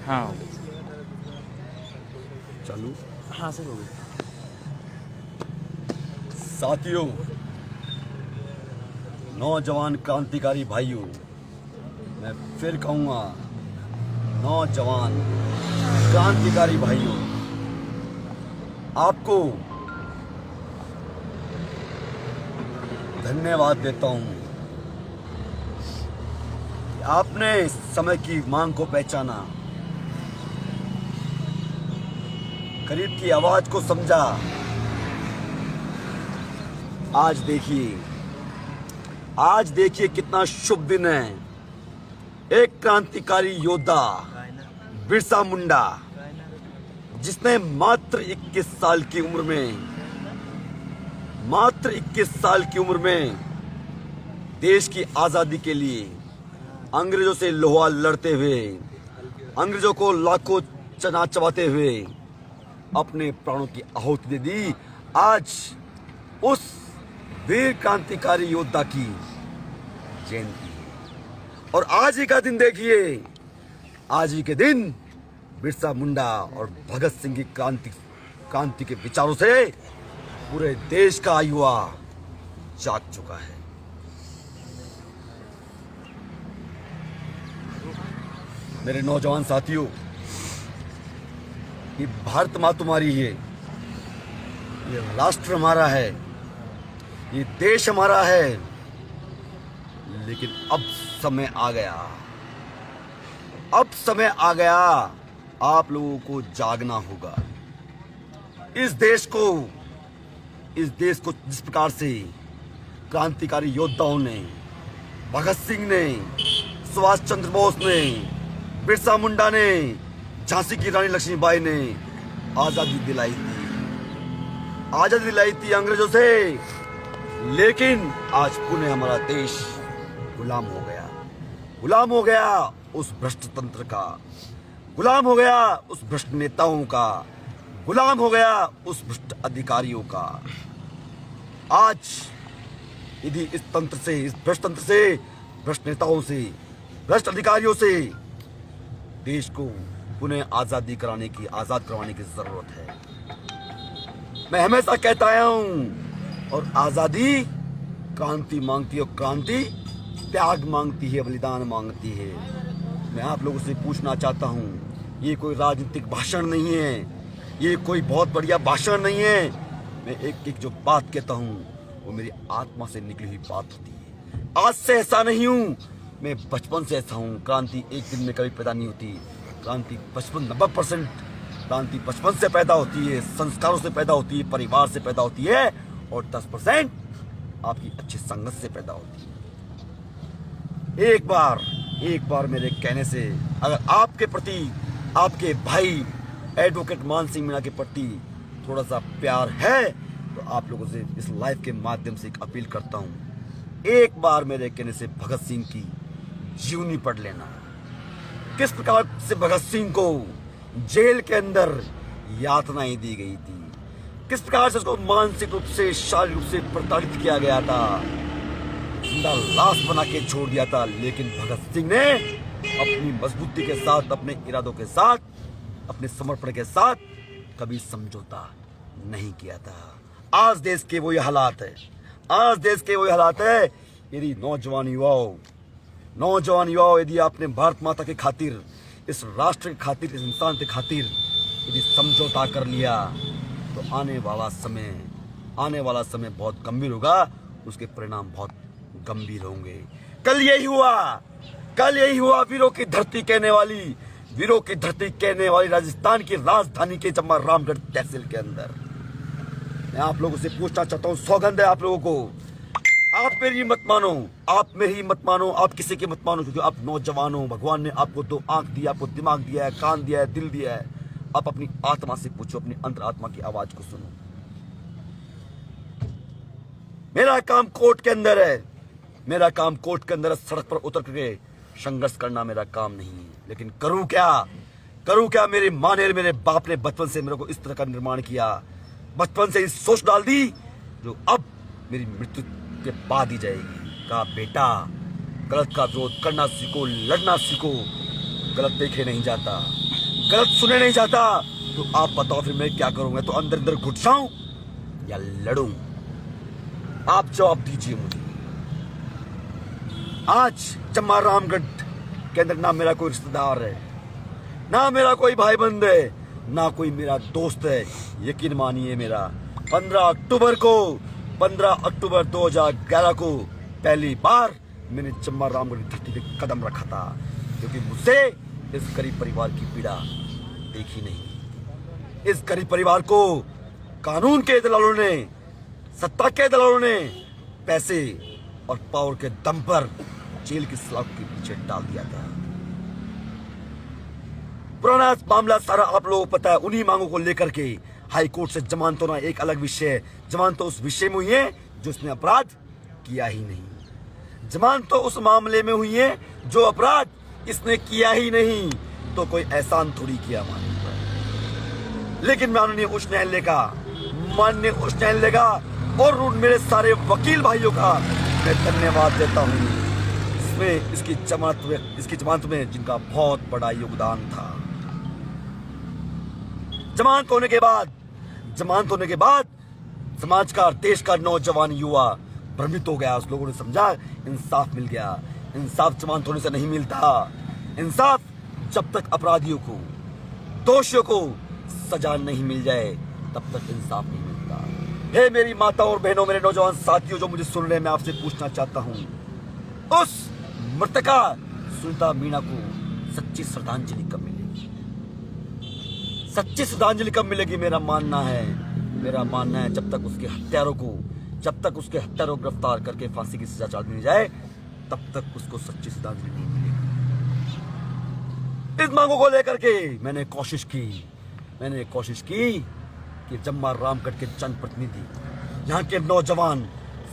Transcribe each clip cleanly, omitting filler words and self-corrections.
हाँ चालू। हाँ सर हो गई। साथियों, नौजवान क्रांतिकारी भाइयों, मैं फिर कहूँगा, नौजवान क्रांतिकारी भाइयों, आपको धन्यवाद देता हूँ। आपने समय की मांग को पहचाना, गरीब की आवाज को समझा। आज देखिए कितना शुभ दिन है। एक क्रांतिकारी योद्धा बिरसा मुंडा, जिसने मात्र 21 साल की उम्र में देश की आजादी के लिए अंग्रेजों से लोहा लड़ते हुए, अंग्रेजों को लाखों चना चबाते हुए अपने प्राणों की आहुति दे दी। आज उस वीर क्रांतिकारी योद्धा की जयंती है और आज ही का दिन देखिए, आज ही के दिन बिरसा मुंडा और भगत सिंह की क्रांति के विचारों से पूरे देश का युवा जाग चुका है। मेरे नौजवान साथियों, ये भारत माँ तुम्हारी है, ये राष्ट्र हमारा है, ये देश हमारा है, लेकिन अब समय आ गया, आप लोगों को जागना होगा। इस देश को जिस प्रकार से क्रांतिकारी योद्धाओं ने, भगत सिंह ने, सुभाष चंद्र बोस ने, बिरसा मुंडा ने, झांसी की रानी लक्ष्मीबाई ने आजादी दिलाई थी अंग्रेजों से, लेकिन आज पुनः हमारा देश गुलाम हो गया उस भ्रष्ट तंत्र का, गुलाम हो गया उस भ्रष्ट नेताओं का, गुलाम हो गया उस भ्रष्ट अधिकारियों का। आज यदि इस भ्रष्ट तंत्र से, भ्रष्ट नेताओं से, भ्रष्ट अधिकारियों से देश को पुनः आजाद करवाने की जरूरत है। मैं हमेशा कहता आया हूं, और आजादी क्रांति मांगती है, और क्रांति त्याग मांगती है, बलिदान मांगती है। मैं आप लोगों से पूछना चाहता हूं, ये कोई राजनीतिक भाषण नहीं है, ये कोई बहुत बढ़िया भाषण नहीं है। मैं एक जो बात कहता हूं वो मेरी आत्मा से निकली हुई बात होती है। आज से ऐसा नहीं हूं, मैं बचपन से ऐसा हूं। क्रांति एक दिन में कभी पैदा नहीं होती। क्रांति 90% क्रांति बचपन से पैदा होती है, संस्कारों से पैदा होती है, परिवार से पैदा होती है, और 10% आपकी अच्छी संगत से पैदा होती है। एक बार मेरे कहने से अगर आपके प्रति, आपके भाई एडवोकेट मान सिंह मीणा के प्रति थोड़ा सा प्यार है, तो आप लोगों से इस लाइव के माध्यम से एक अपील करता हूं, एक बार मेरे कहने से भगत सिंह की जीवनी पढ़ लेना। किस प्रकार से भगत सिंह को जेल के अंदर यातनाएं दी गई थी, किस प्रकार से उसको मानसिक रूप से, शारीरिक रूप से प्रताड़ित किया गया था, जिंदा लाश बना के छोड़ दिया था। लेकिन भगत सिंह ने अपनी मजबूती के साथ, अपने इरादों के साथ, अपने समर्पण के साथ कभी समझौता नहीं किया था। आज देश के वही हालात है। यदि नौजवान युवाओं, यदि आपने भारत माता के खातिर, इस राष्ट्र के खातिर, इस इंसान के खातिर यदि समझौता कर लिया, तो आने वाला समय बहुत गंभीर होगा, उसके परिणाम बहुत गंभीर होंगे। कल यही हुआ वीरों की धरती कहने वाली राजस्थान की राजधानी के जम्मा रामगढ़ तहसील के अंदर। मैं आप लोगों से पूछना चाहता हूँ, सौगंध है आप लोगों को, आप मेरी मत मानो, आप किसी की मत मानो, क्योंकि आप नौजवान हो। भगवान ने आपको 2 आंख दिया, आपको दिमाग दिया है, कान दिया है, दिल दिया है। आप अपनी आत्मा से पूछो, अपनी अंतर आत्मा की आवाज को सुनो। मेरा काम कोर्ट के अंदर है, सड़क पर उतर के संघर्ष करना मेरा काम नहीं है। लेकिन करूं क्या? मेरी माँ ने, मेरे बाप ने बचपन से मेरे को इस तरह का निर्माण किया, बचपन से इस सोच डाल दी जो अब मेरी मृत्यु के बाद ही जाएगी। कहा, बेटा गलत का विरोध करना सीखो, लड़ना सीखो, गलत देखे नहीं जाता। गलत सुने नहीं जाता तो आप बताओ फिर मैं क्या करूंगा? तो अंदर अंदर घुट जाऊं या लड़ूं? आप जवाब दीजिए मुझे। आज चम्मा रामगढ़ के अंदर ना मेरा कोई रिश्तेदार है, ना मेरा कोई भाई बंद है, ना कोई मेरा दोस्त है। यकीन मानिए मेरा 15 अक्टूबर 2011 को पहली बार मैंने चम्मा रामगढ़ की धरती पे कदम रखा था, क्योंकि मुझसे इस गरीब परिवार की पीड़ा देखी नहीं। इस गरीब परिवार को कानून के दलालों ने, सत्ता के दलालों ने पैसे और पावर के दम पर जेल की सलाख के पीछे डाल दिया था। पुराना मामला सारा आप लोगों को पता है। उन्हीं मांगों को लेकर के हाई कोर्ट से जमानत होना एक अलग विषय है। जमानत तो उस विषय में हुई है जो उसने अपराध किया ही नहीं। जमानत तो उस मामले में हुई है जो अपराध इसने किया ही नहीं, तो कोई एहसान थोड़ी किया हमारे ऊपर। लेकिन माननीय उच्च न्यायालय का और मेरे सारे वकील भाइयों का मैं धन्यवाद देता हूँ, इसमें इसकी जमानत में जिनका बहुत बड़ा योगदान था। जमानत होने के बाद समाज का, देश का नौजवान युवा भ्रमित हो गया। उस लोगों ने समझा इंसाफ मिल गया। इंसाफ जमानत होने से नहीं मिलता। इंसाफ जब तक अपराधियों को, दोषियों को सजा नहीं मिल जाए तब तक इंसाफ नहीं मिलता। हे मेरी माता और बहनों, मेरे नौजवान साथियों जो मुझे सुन रहे हैं, मैं आपसे पूछना चाहता हूं, उस मृतका सुनीता मीणा को सच्ची श्रद्धांजलि कब मिलेगी? सच्ची श्रद्धांजलि कब मिलेगी? मेरा मानना है जब तक उसके हत्यारों को गिरफ्तार करके फांसी की सजा चाल दी जाए तब तक उसको सच्ची श्रद्धांजलि नहीं मिलेगी। इस मांगों को लेकर के मैंने कोशिश की कि चम्मा रामगढ़ के जनप्रतिनिधि, यहाँ के नौजवान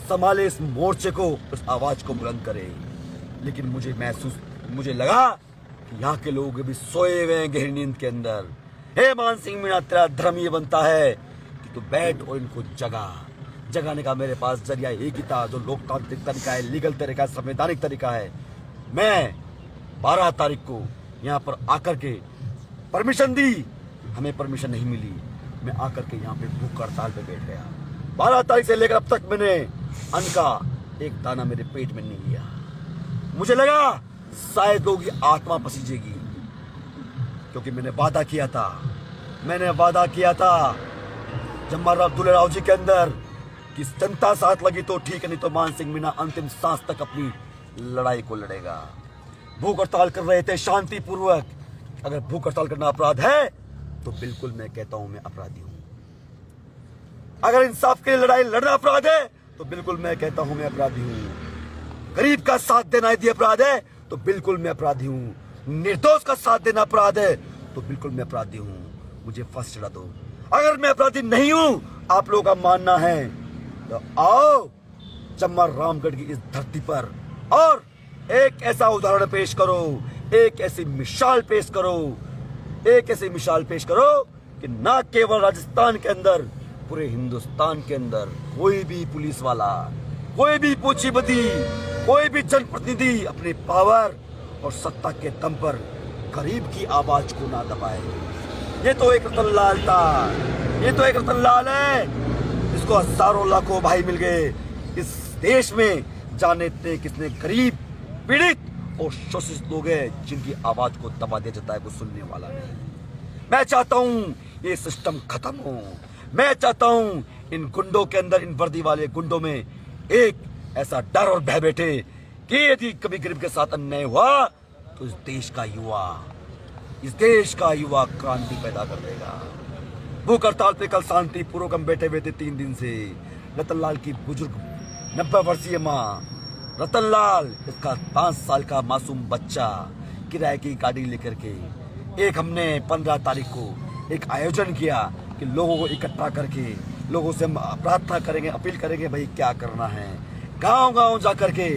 संभाले इस मोर्चे को, इस आवाज को बुलंद करे। लेकिन मुझे लगा कि यहाँ के लोग भी सोए हुए हैं गहरी नींद के अंदर। हे मान सिंह मीणा, तेरा धर्म ये बनता है कि तू बैठ और इनको जगाने का मेरे पास जरिया एक ही था, जो लोकतांत्रिक तरीका है, लीगल तरीका है, संवैधानिक तरीका है। मैं 12 तारीख को यहाँ पर आकर के परमिशन दी, हमें परमिशन नहीं मिली। मैं आकर के यहाँ पे भूख हड़ताल पे बैठ गया। 12 तारीख से लेकर अब तक मैंने अन्न का एक दाना मेरे पेट में नहीं लिया। मुझे लगा शायद लोगों की आत्मा पसीजेगी, क्योंकि मैंने वादा किया था जम्मा दुल्हे राव जी के अंदर कि जनता साथ लगी तो ठीक है, नहीं तो मान सिंह मीणा अंतिम सांस तक अपनी लड़ाई को लड़ेगा। भूख हड़ताल कर रहे थे शांतिपूर्वक। अगर भूख हड़ताल करना अपराध है तो बिल्कुल मैं कहता हूं मैं अपराधी हूं। अगर इंसाफ के लिए लड़ाई लड़ना अपराध है तो बिल्कुल मैं कहता हूं मैं अपराधी हूं। गरीब का साथ देना यदि अपराध है तो बिल्कुल मैं अपराधी हूं। निर्दोष का साथ देना अपराध है तो बिल्कुल मैं अपराधी हूं। मुझे फांसी चढ़ा दो। अगर मैं अपराधी नहीं हूं, आप लोगों का मानना है, तो आओ चम्मा रामगढ़ की इस धरती पर और एक ऐसा उदाहरण पेश करो, एक ऐसी मिसाल पेश करो कि ना केवल राजस्थान के अंदर, पूरे हिंदुस्तान के अंदर कोई भी पुलिस वाला, कोई भी पूंजीपति, कोई भी जनप्रतिनिधि अपने पावर और सत्ता के दम पर गरीब की आवाज को ना दबाए। ये तो एक रतनलाल था, ये तो एक रतनलाल है, इसको हजारों लाखों भाई मिल गए इस देश में। जाने थे कितने गरीब, पीड़ित और शोषित लोग हैं जिनकी आवाज को दबा दिया जाता है, वो सुनने वाला नहीं। मैं चाहता हूं ये सिस्टम खत्म हो। मैं चाहता हूं इन गुंडों के अंदर, इन वर्दी वाले गुंडों में एक ऐसा डर और भय बैठे कि यदि कभी गरीब के साथ अन्याय हुआ तो इस देश का युवा क्रांति पैदा कर देगा। भूख हड़ताल पे कल शांतिपूर्वक हम बैठे हुए थे 3 दिन से। रतनलाल की बुजुर्ग 90 वर्षीय माँ रतनलाल, इसका 5 साल का मासूम बच्चा किराए की गाड़ी लेकर के हमने 15 तारीख को एक आयोजन किया कि लोगों को इकट्ठा करके लोगों से हम प्रार्थना करेंगे, अपील करेंगे, भाई क्या करना है। गांव-गांव जाकर के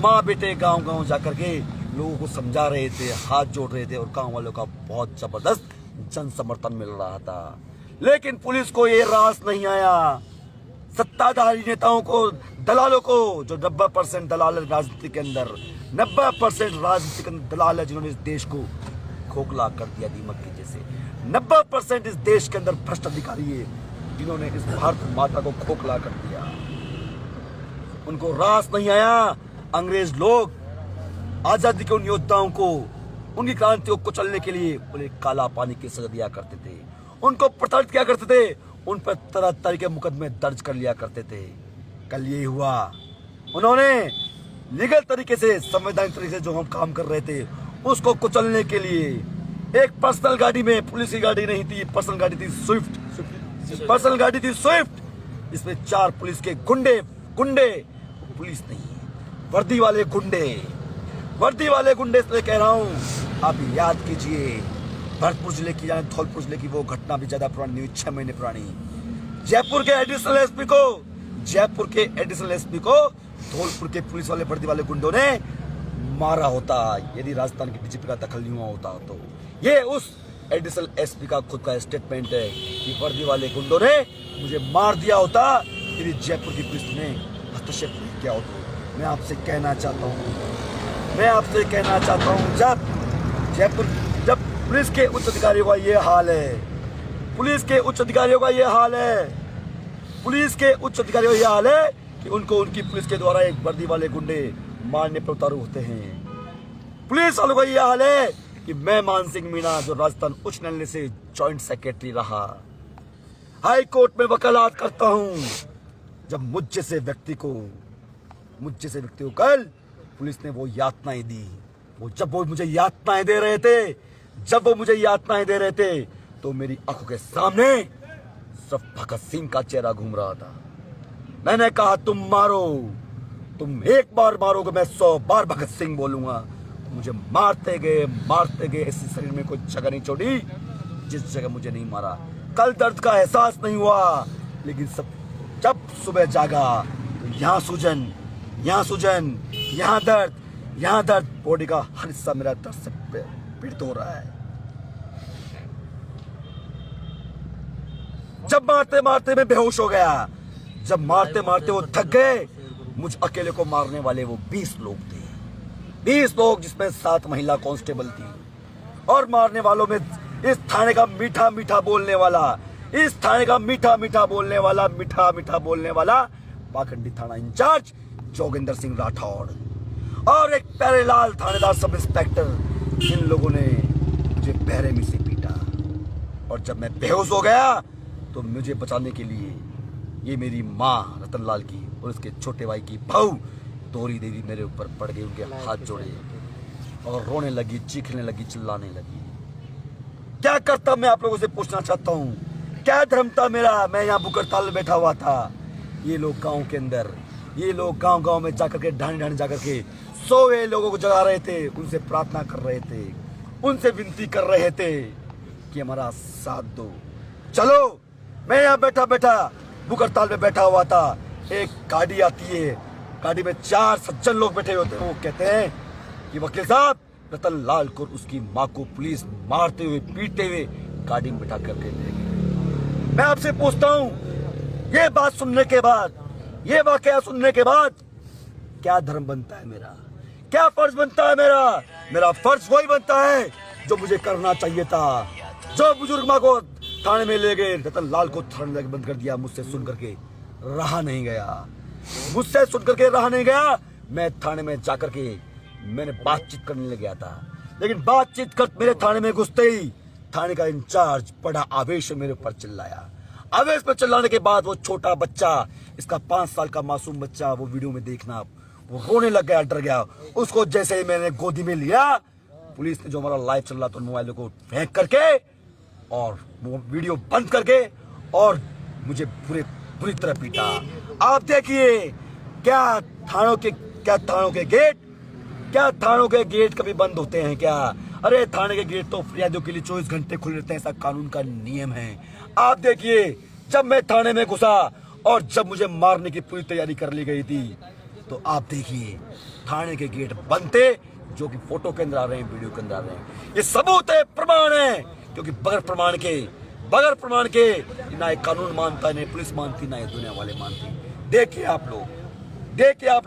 माँ बेटे गांव-गांव जाकर के लोगों को समझा रहे थे, हाथ जोड़ रहे थे और गांव वालों का बहुत जबरदस्त जन समर्थन मिल रहा था। लेकिन पुलिस को ये रास नहीं आया। सत्ताधारी नेताओं को, दलालों को, जो 90% दलाल राजनीति के अंदर, 90% राजनीतिक दलाल है जिन्होंने इस देश को खोखला कर दिया दीमक के जैसे। 90% इस देश के अंदर भ्रष्ट अधिकारी है जिन्होंने इस भारत माता को खोखला कर दिया। उनको रास नहीं आया। अंग्रेज लोग आजादी के उन योद्धाओं को, उनकी क्रांति को कुचलने के लिए उन्हें काला पानी की सजा दिया करते थे, उनको प्रताड़ित किया करते थे, उन पर तरह तरह के मुकदमे दर्ज कर लिया करते थे। कल ये हुआ, उन्होंने लीगल तरीके से, संवैधानिक तरीके से जो हम काम कर रहे थे उसको कुचलने के लिए एक पर्सनल गाड़ी में, पुलिस की गाड़ी नहीं थी, पर्सनल गाड़ी थी स्विफ्ट, पर्सनल गाड़ी थी स्विफ्ट, इसमें 4 पुलिस के गुंडे पुलिस नहीं है, वर्दी वाले गुंडे इसलिए कह रहा हूं। आप याद कीजिए भरतपुर जिले की या धौलपुर जिले की वो घटना भी ज्यादा पुरानी नहीं, 6 महीने पुरानी। जयपुर के एडिशनल एसपी को धौलपुर के पुलिस वाले वर्दी वाले गुंडों ने मारा होता यदि राजस्थान की बीजेपी का दखल नहीं हुआ होता। तो ये उस एडिशनल एसपी का खुद का स्टेटमेंट है कि वर्दी वाले गुंडों ने मुझे मार दिया होता यदि जयपुर की पुलिस ने हस्तक्षेप नहीं किया होता। मैं आपसे कहना चाहता हूँ जब पुलिस के उच्च अधिकारियों का ये हाल है, कि उनको उनकी पुलिस के द्वारा एक वर्दी वाले गुंडे मारने पर उतारू होते हैं। पुलिस वालों का ये हाल है कि मैं मान सिंह मीणा जो राजस्थान उच्च न्यायालय से जॉइंट सेक्रेटरी रहा, हाई कोर्ट में वकालत करता हूं, जब मुझ जैसे व्यक्ति को कल पुलिस ने वो यातनाएं दी, जब वो मुझे यातनाएं दे रहे थे तो मेरी आंखों के सामने सिर्फ भगत सिंह का चेहरा घूम रहा था। मैंने कहा तुम मारो, तुम एक बार मारोगे मैं 100 बार भगत सिंह बोलूंगा। मुझे मारते गए, इस शरीर में कोई जगह नहीं छोड़ी जिस जगह मुझे नहीं मारा। कल दर्द का एहसास नहीं हुआ, लेकिन जब सुबह जागा तो यहाँ सूजन, यहाँ दर्द, बॉडी का हर हिस्सा मेरा दर्द से पीड़ित हो रहा है। जब मारते मैं बेहोश हो गया, जब मारते वो थक गए, मुझ अकेले को मारने वाले वो 20 लोग थे, 20 लोग जिसमें 7 महिला कांस्टेबल थी। और मारने वालों में इस थाने का मीठा बोलने वाला पाखंडी थाना इंचार्ज जोगिंदर सिंह राठौड़ और एक प्यारेलाल थानेदार सब इंस्पेक्टर। इन लोगों ने मुझे पहरे में से पीटा और जब मैं बेहोश हो गया तो मुझे बचाने के लिए ये मेरी माँ रतनलाल की और उसके छोटे भाई की बहू तोरी देवी मेरे ऊपर पड़ गई, उनके हाथ जोड़े और रोने लगी, चीखने लगी, चिल्लाने लगी। क्या करता मैं आप लोगों से पूछना चाहता हूँ, क्या धर्म था मेरा? मैं यहाँ बुकरताल में बैठा हुआ था। ये लोग गांव में जाकर के ढाणी जाकर के सोए लोगों को जगा रहे थे, उनसे प्रार्थना कर रहे थे, उनसे विनती कर रहे थे कि हमारा साथ दो। चलो, मैं यहाँ बैठा बुकरताल में बैठा हुआ था। एक गाड़ी आती है, गाड़ी में 4 सज्जन लोग बैठे होते हैं। वो कहते हैं कि वकील साहब रतनलाल को उसकी माँ को पुलिस मारते हुए पीटते हुए गाड़ी में बिठा करके ले गई। मैं आपसे पूछता हूँ, ये बात सुनने के बाद, ये वाकया सुनने के बाद क्या धर्म बनता है मेरा? क्या फर्ज बनता है मेरा? मेरा फर्ज वही बनता है जो मुझे करना चाहिए था। जो बुजुर्ग माँ को थाने में ले गए, रतनलाल को थाने में बंद कर दिया, मुझसे सुन करके रहा नहीं गया। मैं थाने में जाकर के मैंने बातचीत करने लग गया था, लेकिन बातचीत कर मेरे थाने में घुसते ही थाने का इंचार्ज बड़ा आवेश में मेरे ऊपर चिल्लाया। आवेश में चिल्लाने के बाद वो छोटा बच्चा, इसका 5 साल का मासूम बच्चा, वो वीडियो में देखना, वो रोने लग गया, डर गया। उसको जैसे ही मैंने गोदी में लिया, पुलिस ने जो हमारा लाइव चल रहा था मोबाइल को फेंक करके और वो वीडियो बंद करके और मुझे बुरी तरह पीटा। आप देखिए, क्या थानों के गेट कभी बंद होते हैं क्या? अरे थाने के गेट तो फरियादियों के लिए 24 घंटे खुले रहते हैं, ऐसा कानून का नियम है। आप देखिए, जब मैं थाने में घुसा और जब मुझे मारने की पूरी तैयारी कर ली गई थी, तो आप देखिए थाने के गेट बंद थे, जो कि फोटो के अंदर आ रहे हैं, वीडियो के अंदर आ रहे हैं। ये सबूत है, प्रमाण है, क्योंकि बगैर प्रमाण के ना एक कानून मानता है, ना पुलिस मानती, ना ये दुनिया वाले मानती। देखिए आप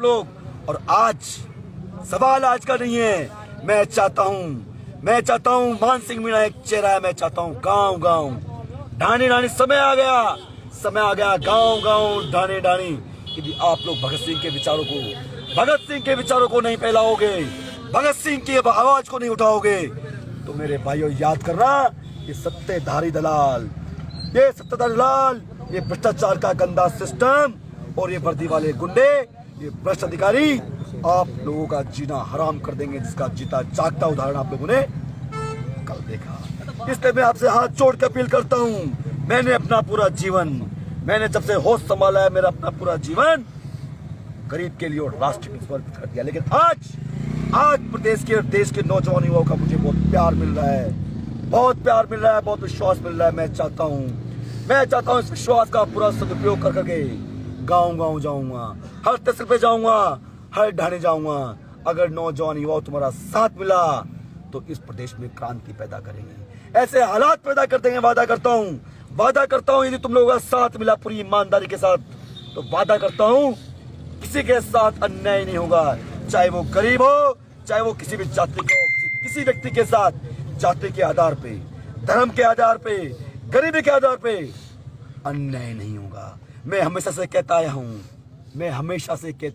लोग। और आज सवाल आज का नहीं है। मैं चाहता हूं मैं चाहता हूँ मान सिंह मीणा एक चेहरा है। मैं चाहता हूँ गांव गांव ढाणी ढाणी समय आ गया गांव गांव ढाणी ढाणी। यदि आप लोग भगत सिंह के विचारों को नहीं फैलाओगे, भगत सिंह की आवाज को नहीं उठाओगे, तो मेरे भाइयों याद करना, ये सत्ताधारी दलाल, ये भ्रष्टाचार का गंदा सिस्टम और ये वर्दी वाले गुंडे, ये भ्रष्ट अधिकारी आप लोगों का जीना हराम कर देंगे, जिसका जीता जागता उदाहरण आप लोगों ने कल देखा। इसलिए मैं आपसे हाथ जोड़ के अपील करता हूँ। मैंने जब से होश संभाला है, मेरा अपना पूरा जीवन गरीब के लिए और राष्ट्र के लिए समर्पित कर दिया। लेकिन आज प्रदेश के और देश के नौजवान युवाओं का मुझे बहुत प्यार मिल रहा है, बहुत विश्वास मिल रहा है। मैं चाहता हूँ इस विश्वास का पूरा सदुपयोग करके गाँव गाँव जाऊंगा, हर तहसील पे जाऊंगा, हर ढाणे जाऊंगा। अगर नौजवान युवाओं तुम्हारा साथ मिला तो इस प्रदेश में क्रांति पैदा करेंगे, ऐसे हालात पैदा कर देंगे। वादा करता हूँ यदि तुम लोगों का साथ मिला पूरी ईमानदारी के साथ, तो वादा करता हूँ किसी के साथ अन्याय नहीं होगा, चाहे वो गरीब हो, चाहे वो किसी भी जाति का हो। किसी व्यक्ति के साथ जाति के आधार पे, धर्म के आधार पे, गरीबी के आधार पे अन्याय नहीं होगा। मैं हमेशा से कहता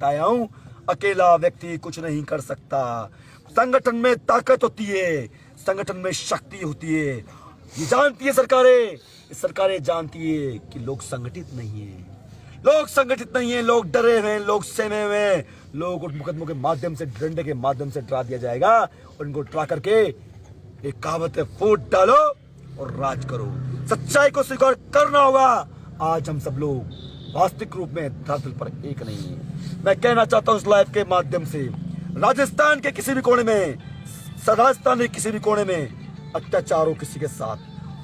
आया हूँ अकेला व्यक्ति कुछ नहीं कर सकता। संगठन में ताकत होती है, संगठन में शक्ति होती है। ये जानती है सरकारें जानती है कि लोग संगठित नहीं है, लोग डरे हुए हैं, लोग सहमे हुए हैं, लोगों को मुकदमों के माध्यम से, डंडे के माध्यम से डरा दिया जाएगा और इनको डरा करके एक कहावत है, फूट डालो और राज करो। सच्चाई को स्वीकार करना होगा। आज हम सब लोग वास्तविक रूप में धरातल पर एक नहीं है। मैं कहना चाहता हूँ इस लाइव के माध्यम से, राजस्थान के किसी भी कोने में अत्याचार हो किसी के साथ,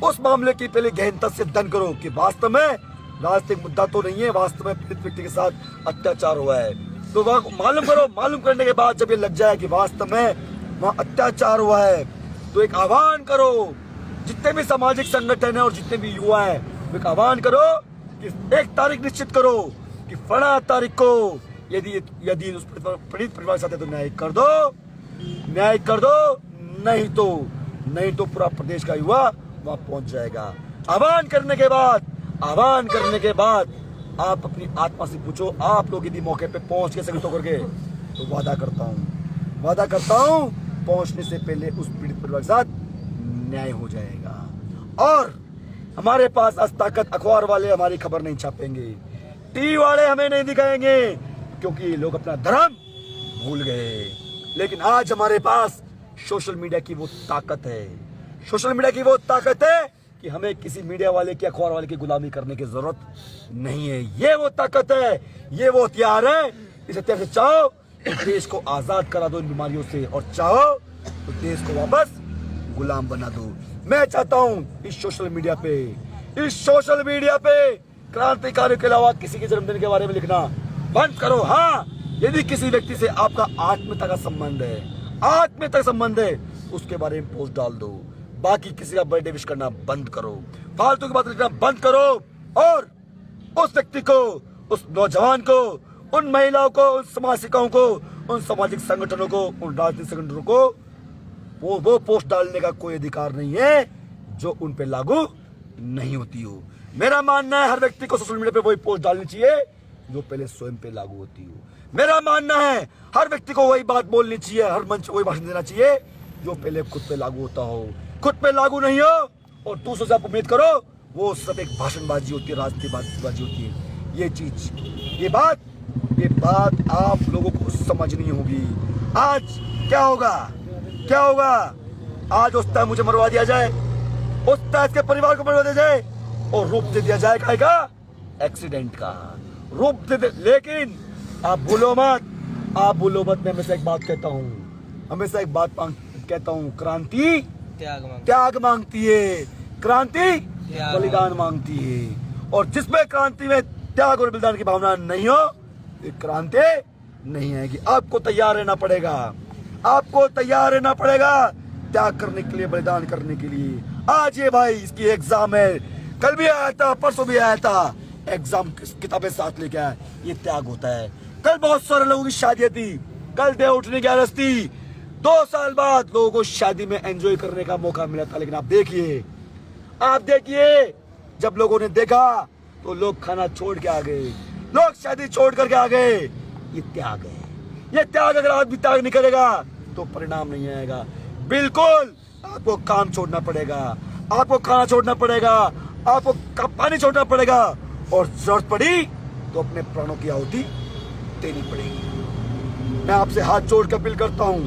उस मामले की पहले गहनता से अध्ययन करो कि वास्तव में राजनीतिक मुद्दा तो नहीं है, वास्तव में पीड़ित व्यक्ति के साथ अत्याचार हुआ है। तो मालूम करने के बाद जब ये लग जाए कि वास्तव में वहाँ अत्याचार हुआ है, तो एक आह्वान करो, जितने भी सामाजिक संगठन है और जितने भी युवा है, एक आह्वान करो कि एक तारीख निश्चित करो कि फला तारीख को यदि उस पीड़ित परिवार के साथ है तो न्याय कर दो, नहीं तो पूरा प्रदेश का युवा वहां पहुंच जाएगा। आह्वान करने के बाद आप अपनी आत्मा से पूछो, आप लोग यदि मौके पे पहुंच के संगठित होकर के, तो वादा करता हूं पहुंचने से पहले उस पीड़ित परिवार के साथ न्याय हो जाएगा। और हमारे पास आज ताकत, अखबार वाले हमारी खबर नहीं छापेंगे, टीवी वाले हमें नहीं दिखाएंगे, क्योंकि लोग अपना धर्म भूल गए। लेकिन आज हमारे पास सोशल मीडिया की वो ताकत है कि हमें किसी मीडिया वाले की, अखबार वाले की गुलामी करने की जरूरत नहीं है। ये वो ताकत है, ये वो हथियार है। इस हथियार से चाहो तो देश को आजाद करा दो इन बीमारियों से, और चाहो तो देश को वापस गुलाम बना दो। मैं चाहता हूं इस सोशल मीडिया पे क्रांतिकारियों के अलावा किसी के जन्मदिन के बारे में लिखना बंद करो। हाँ, यदि किसी व्यक्ति से आपका आत्मीयता का संबंध है, उसके बारे में पोस्ट डाल दो। बाकी किसी का बर्थडे विश करना बंद करो, फालतू की बात लिखना बंद करो, और उस व्यक्ति को, उस नौजवान को, उन महिलाओं को, उन समाज सेवकों को, उन सामाजिक संगठनों को, उन राजनीतिक संगठनों को वो पोस्ट डालने का कोई अधिकार नहीं है जो उन पे लागू नहीं होती हो। मेरा मानना है हर व्यक्ति को सोशल मीडिया पे वही पोस्ट डालनी चाहिए जो पहले स्वयं पे लागू होती हो। मेरा मानना है हर व्यक्ति को वही बात बोलनी चाहिए, हर मंच को वही भाषण देना चाहिए जो पहले खुद पे लागू होता हो। खुद पे लागू नहीं हो और दूसरों से आप उम्मीद करो, वो सब एक भाषणबाजी होती है, राजनीतिबाजी होती है। ये बात आप लोगों को समझनी होगी। आज क्या होगा? आज उस टाइम मुझे मरवा दिया जाए, उस टाइम के परिवार को मरवा दिया जाए और रूप दे दिया जाए एक्सीडेंट का रूप दे। लेकिन आप भूलो मत, मैं हमेशा एक बात कहता हूँ, क्रांति त्याग मांगती है, क्रांति बलिदान मांगती है। और जिसमें क्रांति में त्याग और बलिदान की भावना नहीं हो, ये क्रांति नहीं आएगी। आपको तैयार रहना पड़ेगा त्याग करने के लिए, बलिदान करने के लिए। आज ये भाई इसकी एग्जाम है, कल भी आया था, परसों भी आया था, एग्जाम किताबें साथ लेके आया। ये त्याग होता है। कल बहुत सारे लोगों की शादी थी, कल देव उठने की आरस थी, 2 साल बाद लोगों को शादी में एंजॉय करने का मौका मिला था, लेकिन आप देखिए जब लोगों ने देखा तो लोग खाना छोड़ के आ गए, लोग शादी छोड़ करके आ गए। ये त्याग है, ये त्याग अगर आदमी त्याग नहीं करेगा तो परिणाम नहीं आएगा। बिल्कुल आपको काम छोड़ना पड़ेगा, आपको खाना छोड़ना पड़ेगा, आपको पानी छोड़ना पड़ेगा, और जरूरत पड़ी तो अपने प्राणों की आहुति देनी पड़ेगी। मैं आपसे हाथ जोड़ के अपील करता हूँ,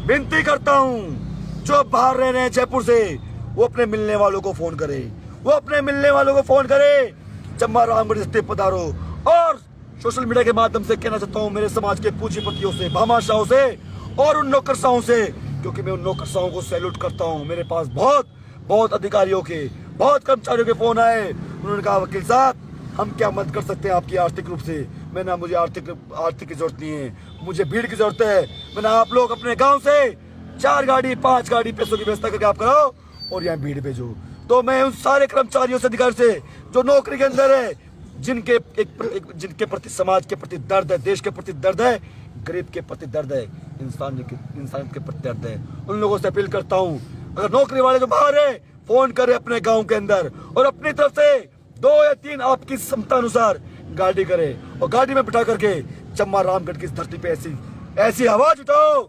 विनती करता हूँ, जो बाहर रह रहे हैं जयपुर से, वो अपने मिलने वालों को फोन करे, चम्बा रामगढ़ स्टेप पधारो। और सोशल मीडिया के माध्यम से कहना चाहता हूँ मेरे समाज के पूंजीपतियों से, भामाशाहों से और उन नौकरशाहों से, क्योंकि मैं उन नौकरशाहों को सैल्यूट करता हूँ। मेरे पास बहुत अधिकारियों के, बहुत कर्मचारियों के फोन आए, उन्होंने कहा वकील साहब हम क्या मदद कर सकते हैं आपकी आर्थिक रूप से। मैंने मुझे आर्थिक की जरूरत नहीं है, मुझे भीड़ की जरूरत है। मैंने आप लोग अपने गांव से 4 गाड़ी 5 गाड़ी पैसों की व्यवस्था करके आप करो और यहाँ भीड़ भेजो। तो मैं उन सारे कर्मचारियों से, अधिकारी से जो नौकरी के अंदर है, जिनके प्रति समाज के प्रति दर्द है, देश के प्रति दर्द है, गरीब के प्रति दर्द है, इंसानियत के प्रति दर्द है, उन लोगों से अपील करता हूँ अगर नौकरी वाले जो बाहर है फोन करे अपने गांव के अंदर, और अपनी तरफ से 2 या 3 आपकी क्षमता अनुसार गाड़ी करे, और गाड़ी में बिठा करके चम्बा रामगढ़ की इस धरती पे ऐसी आवाज उठाओ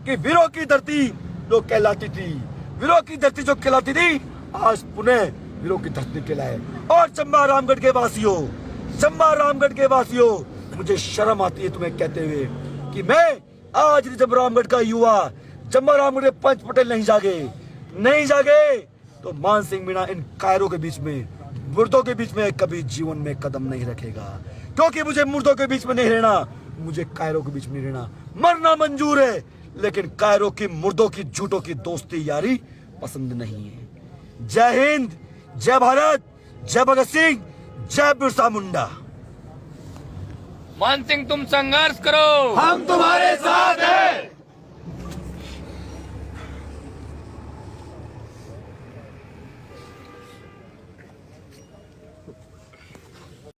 कि वीरों की धरती जो कहलाती थी, वीरों की धरती जो कहलाती थी, आज पुनः वीरों की धरती कहलाए। और चम्बा रामगढ़ के वासियों, मुझे शर्म आती है तुम्हें कहते हुए कि मैं आज जब रामगढ़ का युवा, चम्बा रामगढ़ के पंच पटेल नहीं जागे तो मान सिंह मीणा इन कायरों के बीच में, मुर्दों के बीच में कभी जीवन में कदम नहीं रखेगा। क्योंकि मुझे मुर्दों के बीच में नहीं रहना, मुझे कायरों के बीच में नहीं रहना। मरना मंजूर है, लेकिन कायरों की, मुर्दों की, झूठों की दोस्ती यारी पसंद नहीं है। जय हिंद, जय भारत, जय भगत सिंह, जय बिरसा मुंडा। मान सिंह तुम संघर्ष करो, हम तुम्हारे साथ